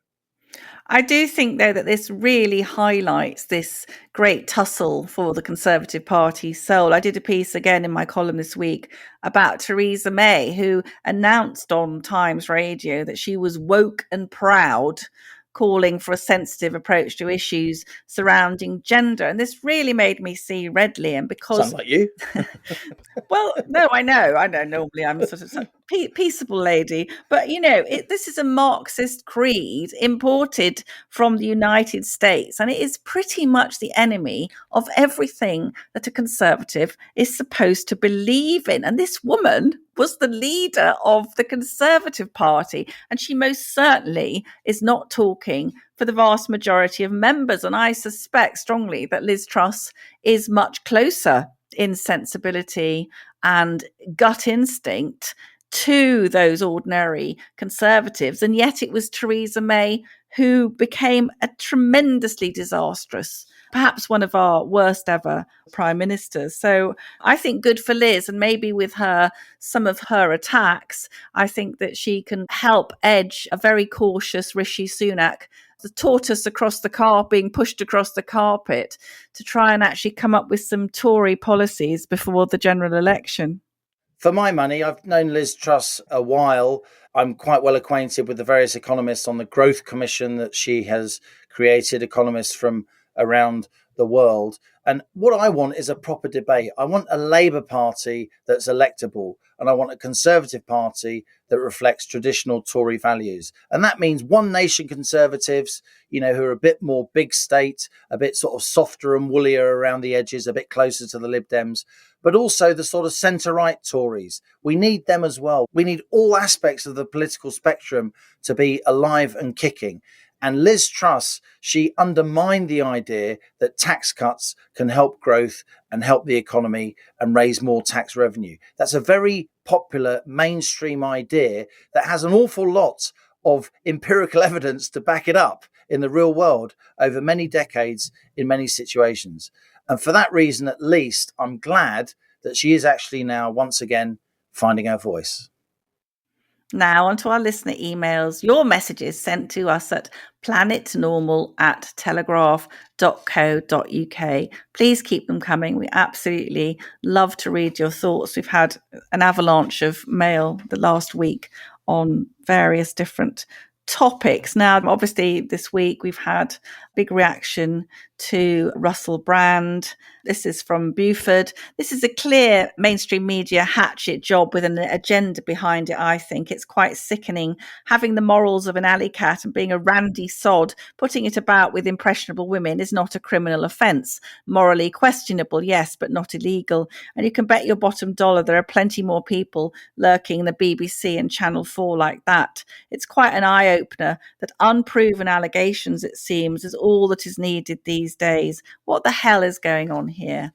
I do think, though, that this really highlights this great tussle for the Conservative Party's soul. I did a piece again in my column this week about Theresa May, who announced on Times Radio that she was woke and proud, calling for a sensitive approach to issues surrounding gender. And this really made me see red, Liam, because Sound like you? well, no, I know. Normally I'm a sort of peaceable lady, but this is a Marxist creed imported from the United States, and it is pretty much the enemy of everything that a conservative is supposed to believe in. And this woman was the leader of the Conservative Party, and she most certainly is not talking for the vast majority of members. And I suspect strongly that Liz Truss is much closer in sensibility and gut instinct to those ordinary Conservatives. And yet it was Theresa May who became a tremendously disastrous, perhaps one of our worst ever prime ministers. So I think good for Liz, and maybe with her, some of her attacks, I think that she can help edge a very cautious Rishi Sunak, the tortoise being pushed across the carpet, to try and actually come up with some Tory policies before the general election. For my money, I've known Liz Truss a while. I'm quite well acquainted with the various economists on the Growth Commission that she has created, economists from around the world. And what I want is a proper debate. I want a Labour Party that's electable, and I want a Conservative Party that reflects traditional Tory values. And that means one nation Conservatives, who are a bit more big state, a bit sort of softer and woollier around the edges, a bit closer to the Lib Dems, but also the sort of centre-right Tories. We need them as well. We need all aspects of the political spectrum to be alive and kicking. And Liz Truss, she undermined the idea that tax cuts can help growth and help the economy and raise more tax revenue. That's a very popular mainstream idea that has an awful lot of empirical evidence to back it up in the real world over many decades in many situations. And for that reason, at least, I'm glad that she is actually now once again finding her voice. Now, onto our listener emails. Your messages sent to us at planetnormal@telegraph.co.uk. Please keep them coming. We absolutely love to read your thoughts. We've had an avalanche of mail the last week on various different topics. Now, obviously, this week we've had a big reaction to Russell Brand. This is from Buford. This is a clear mainstream media hatchet job with an agenda behind it, I think. It's quite sickening. Having the morals of an alley cat and being a randy sod, putting it about with impressionable women is not a criminal offence. Morally questionable, yes, but not illegal. And you can bet your bottom dollar there are plenty more people lurking in the BBC and Channel 4 like that. It's quite an eye-opener that unproven allegations, it seems, is all that is needed these days. What the hell is going on here?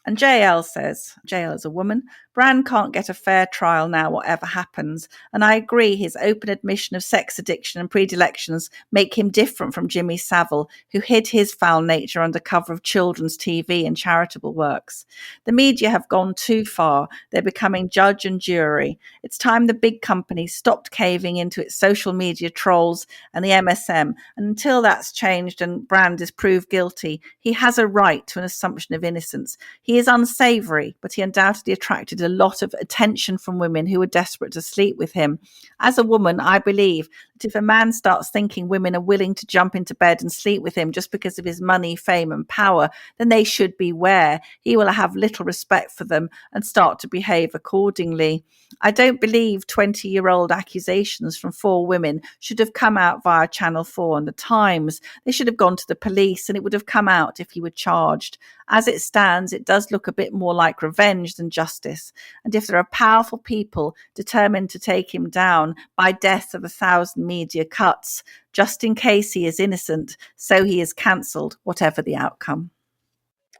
And JL says, JL is a woman, Brand can't get a fair trial now, whatever happens. And I agree, his open admission of sex addiction and predilections make him different from Jimmy Savile, who hid his foul nature under cover of children's TV and charitable works. The media have gone too far. They're becoming judge and jury. It's time the big companies stopped caving into its social media trolls and the MSM. And until that's changed and Brand is proved guilty, he has a right to an assumption of innocence. He is unsavoury, but he undoubtedly attracted a lot of attention from women who were desperate to sleep with him. As a woman, I believe that if a man starts thinking women are willing to jump into bed and sleep with him just because of his money, fame and power, then they should beware. He will have little respect for them and start to behave accordingly. I don't believe 20-year-old accusations from 4 women should have come out via Channel 4 and The Times. They should have gone to the police and it would have come out if he were charged. As it stands, it does look a bit more like revenge than justice. And if there are powerful people determined to take him down by death of 1,000 media cuts, just in case he is innocent, so he is cancelled, whatever the outcome.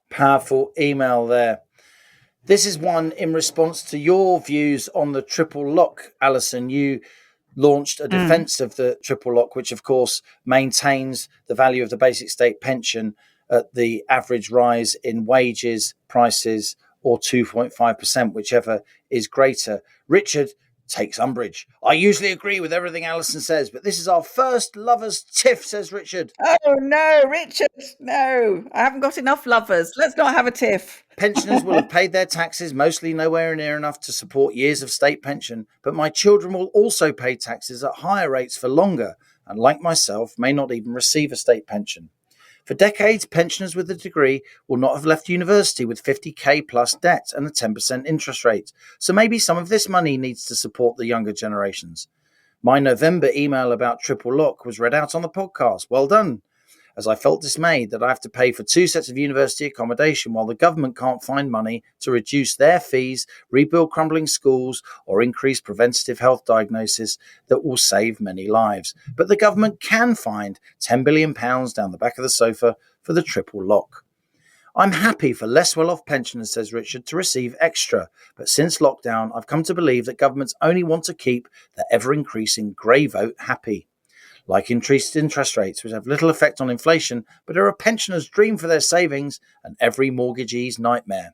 Powerful email there. This is one in response to your views on the triple lock, Alison. You launched a defence of the triple lock, which of course maintains the value of the basic state pension at the average rise in wages, prices, or 2.5%, whichever is greater. Richard takes umbrage. I usually agree with everything Alison says, but this is our first lovers' tiff, says Richard. Oh, no, Richard, no. I haven't got enough lovers. Let's not have a tiff. Pensioners will have paid their taxes, mostly nowhere near enough to support years of state pension, but my children will also pay taxes at higher rates for longer, and like myself, may not even receive a state pension. For decades, pensioners with a degree will not have left university with 50k plus debt and a 10% interest rate, so maybe some of this money needs to support the younger generations. My November email about triple lock was read out on the podcast. Well done. As I felt dismayed that I have to pay for 2 sets of university accommodation while the government can't find money to reduce their fees, rebuild crumbling schools, or increase preventative health diagnosis that will save many lives. But the government can find £10 billion down the back of the sofa for the triple lock. I'm happy for less well-off pensioners, says Richard, to receive extra. But since lockdown, I've come to believe that governments only want to keep the ever-increasing grey vote happy. Like increased interest rates, which have little effect on inflation, but are a pensioner's dream for their savings and every mortgagee's nightmare.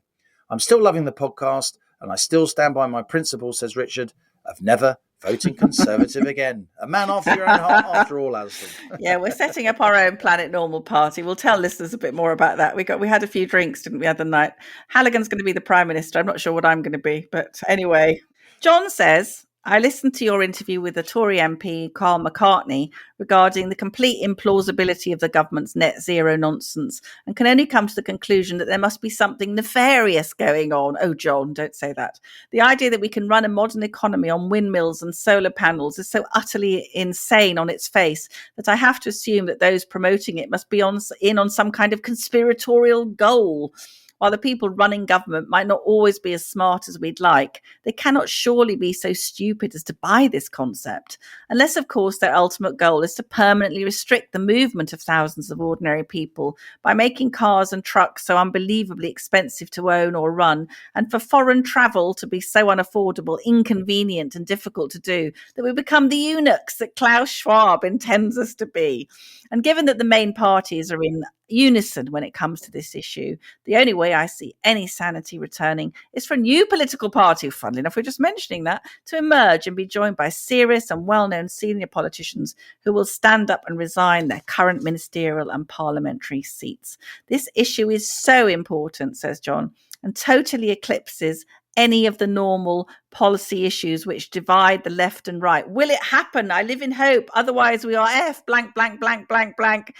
I'm still loving the podcast, and I still stand by my principle, says Richard, of never voting Conservative again. A man after your own heart, after all, Alison. Yeah, we're setting up our own Planet Normal party. We'll tell listeners a bit more about that. We had a few drinks, didn't we, the other night? Halligan's going to be the Prime Minister. I'm not sure what I'm going to be, but anyway. John says, I listened to your interview with the Tory MP, Carl McCartney, regarding the complete implausibility of the government's net zero nonsense and can only come to the conclusion that there must be something nefarious going on. Oh, John, don't say that. The idea that we can run a modern economy on windmills and solar panels is so utterly insane on its face that I have to assume that those promoting it must be in on some kind of conspiratorial goal. While the people running government might not always be as smart as we'd like, they cannot surely be so stupid as to buy this concept. Unless, of course, their ultimate goal is to permanently restrict the movement of thousands of ordinary people by making cars and trucks so unbelievably expensive to own or run, and for foreign travel to be so unaffordable, inconvenient and difficult to do, that we become the eunuchs that Klaus Schwab intends us to be. And given that the main parties are in unison when it comes to this issue, the only way I see any sanity returning is for a new political party, funnily enough, we're just mentioning that, to emerge and be joined by serious and well-known senior politicians who will stand up and resign their current ministerial and parliamentary seats. This issue is so important, says John, and totally eclipses any of the normal policy issues which divide the left and right. Will it happen? I live in hope. Otherwise we are F blank, blank, blank, blank, blank.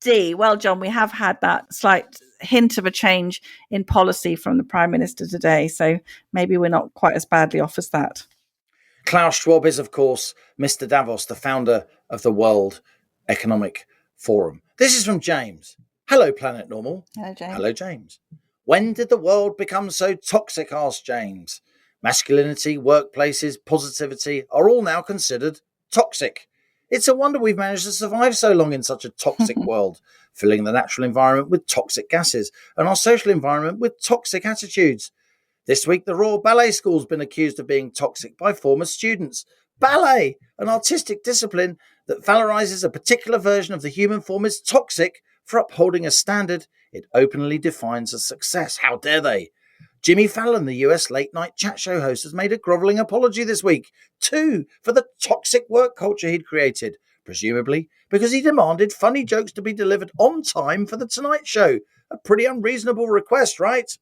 D. Well, John, we have had that slight hint of a change in policy from the Prime Minister today, so maybe we're not quite as badly off as that. Klaus Schwab is, of course, Mr. Davos, the founder of the World Economic Forum. This is from James. Hello, Planet Normal. Hello, James. Hello, James. When did the world become so toxic, asked James. Masculinity, workplaces, positivity are all now considered toxic. It's a wonder we've managed to survive so long in such a toxic world, filling the natural environment with toxic gases and our social environment with toxic attitudes. This week, the Royal Ballet School's been accused of being toxic by former students. Ballet, an artistic discipline that valorizes a particular version of the human form, is toxic for upholding a standard it openly defines as success. How dare they? Jimmy Fallon, the US late-night chat show host, has made a grovelling apology this week, too, for the toxic work culture he'd created, presumably because he demanded funny jokes to be delivered on time for The Tonight Show. A pretty unreasonable request, right?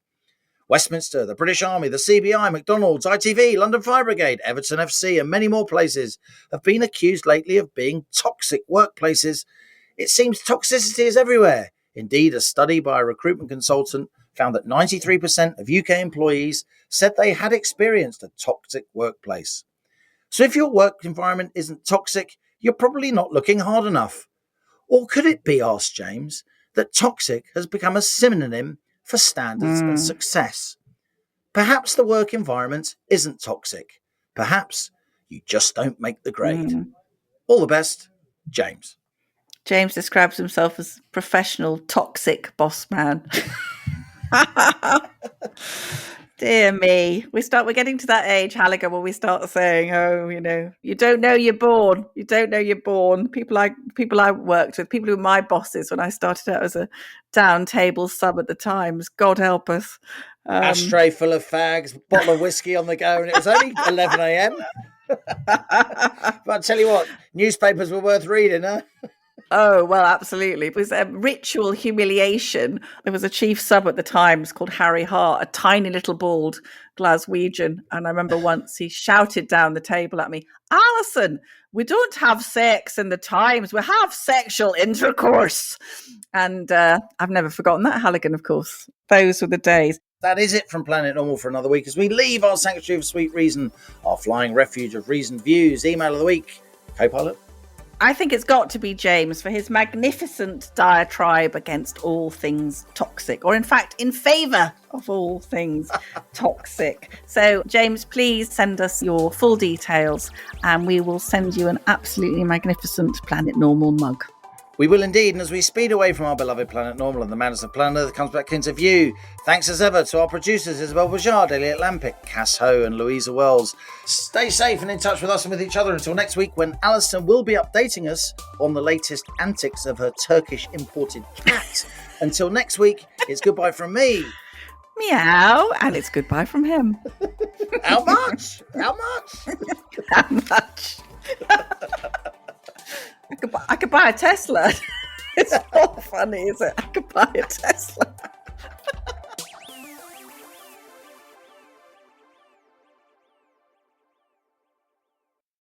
Westminster, the British Army, the CBI, McDonald's, ITV, London Fire Brigade, Everton FC and many more places have been accused lately of being toxic workplaces. It seems toxicity is everywhere. Indeed, a study by a recruitment consultant found that 93% of UK employees said they had experienced a toxic workplace. So if your work environment isn't toxic, you're probably not looking hard enough. Or could it be, asked James, that toxic has become a synonym for standards and success? Perhaps the work environment isn't toxic. Perhaps you just don't make the grade. All the best, James. James describes himself as professional, toxic boss man. Dear me. We're getting to that age, Halligan, where we start saying, oh, you don't know you're born. You don't know you're born. People I worked with, people who were my bosses when I started out as a down table sub at the Times, God help us. Ashtray full of fags, bottle of whiskey on the go, and it was only 11 a.m. But I tell you what, newspapers were worth reading, huh? Oh, well, absolutely. It was a ritual humiliation. There was a chief sub at the Times called Harry Hart, a tiny little bald Glaswegian. And I remember once he shouted down the table at me, Alison, we don't have sex in the Times. We have sexual intercourse. And I've never forgotten that, Halligan, of course. Those were the days. That is it from Planet Normal for another week as we leave our sanctuary of sweet reason, our flying refuge of reasoned views. Email of the week, co-pilot. I think it's got to be James for his magnificent diatribe against all things toxic, or in fact, in favour of all things toxic. So, James, please send us your full details and we will send you an absolutely magnificent Planet Normal mug. We will indeed, and as we speed away from our beloved Planet Normal and the madness of Planet Earth comes back into view, thanks as ever to our producers Isabel Bajard, Daily Atlantic, Cass Ho and Louisa Wells. Stay safe and in touch with us and with each other until next week when Alison will be updating us on the latest antics of her Turkish imported cat. Until next week, it's goodbye from me. Meow, and it's goodbye from him. How much? How much? How much? I could buy a Tesla. It's not funny, is it? I could buy a Tesla.